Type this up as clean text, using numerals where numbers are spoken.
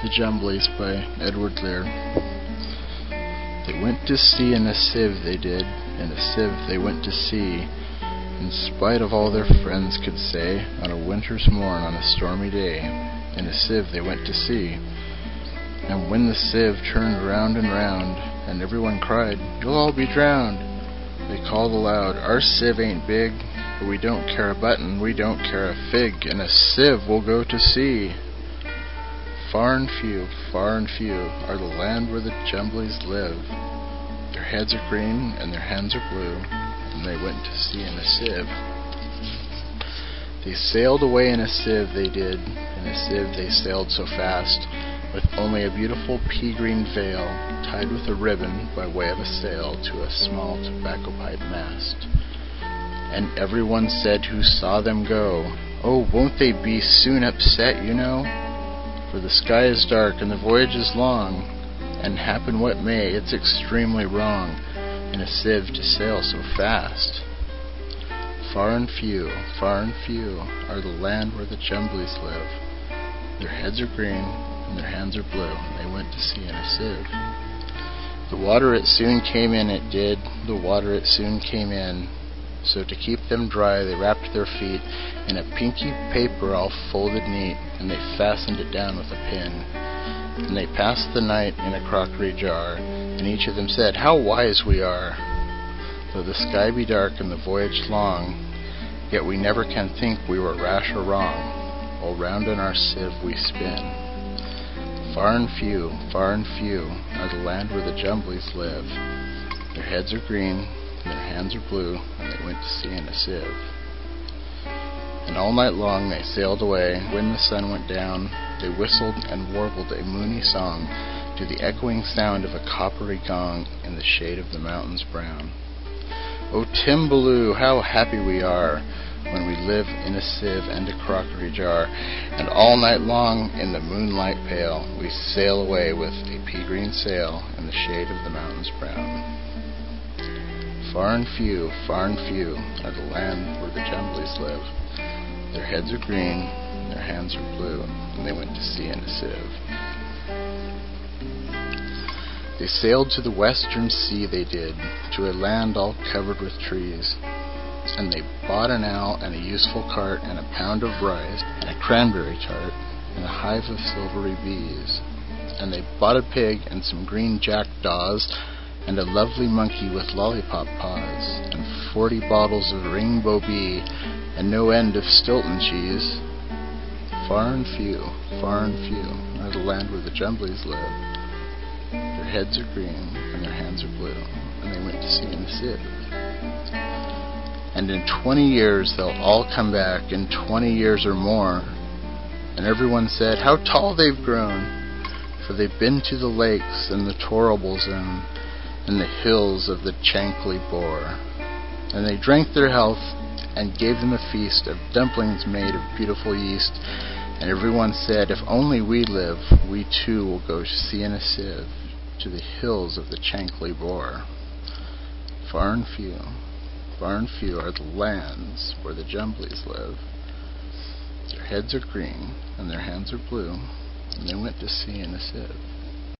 The Jumblies by Edward Lear. They went to sea in a sieve, they did, in a sieve they went to sea, in spite of all their friends could say, on a winter's morn, on a stormy day, in a sieve they went to sea. And when the sieve turned round and round, and everyone cried, "You'll all be drowned," they called aloud, "Our sieve ain't big, but we don't care a button, we don't care a fig, in a sieve we'll go to sea." Far and few are the land where the Jumblies live. Their heads are green and their hands are blue, and they went to sea in a sieve. They sailed away in a sieve, they did, in a sieve they sailed so fast, with only a beautiful pea-green veil tied with a ribbon by way of a sail to a small tobacco pipe mast. And everyone said who saw them go, "Oh, won't they be soon upset, you know? For the sky is dark and the voyage is long, and happen what may, it's extremely wrong in a sieve to sail so fast." Far and few are the land where the Jumblies live. Their heads are green and their hands are blue, and they went to sea in a sieve. The water it soon came in, it did, the water it soon came in. So to keep them dry they wrapped their feet in a pinky paper all folded neat, and they fastened it down with a pin. And they passed the night in a crockery jar, and each of them said, "How wise we are! Though the sky be dark and the voyage long, yet we never can think we were rash or wrong, while round in our sieve we spin." Far and few are the land where the Jumblies live. Their heads are green, and their hands are blue, and they went to sea in a sieve. And all night long they sailed away. When the sun went down, they whistled and warbled a moony song to the echoing sound of a coppery gong in the shade of the mountains brown. "O Timballoo, how happy we are, when we live in a sieve and a crockery jar, and all night long in the moonlight pale we sail away with a pea-green sail in the shade of the mountains brown." Far and few are the land where the Jumblies live. Their heads are green, their hands are blue, and they went to sea in a sieve. They sailed to the western sea, they did, to a land all covered with trees. And they bought an owl and a useful cart and a pound of rice and a cranberry tart and a hive of silvery bees. And they bought a pig and some green jackdaws and a lovely monkey with lollipop paws, and 40 bottles of rainbow bee, and no end of Stilton cheese. Far and few are the land where the Jumblies live. Their heads are green and their hands are blue, and they went to sea in a sieve. And in 20 years they'll all come back, in 20 years or more. And everyone said, "How tall they've grown!" For they've been to the lakes and the torrable zone, and the hills of the Chankly Bore. And they drank their health, and gave them a feast of dumplings made of beautiful yeast. And everyone said, "If only we live, we too will go to sea in a sieve, to the hills of the Chankly Bore." Far and few are the lands where the Jumblies live. Their heads are green, and their hands are blue, and they went to sea in a sieve.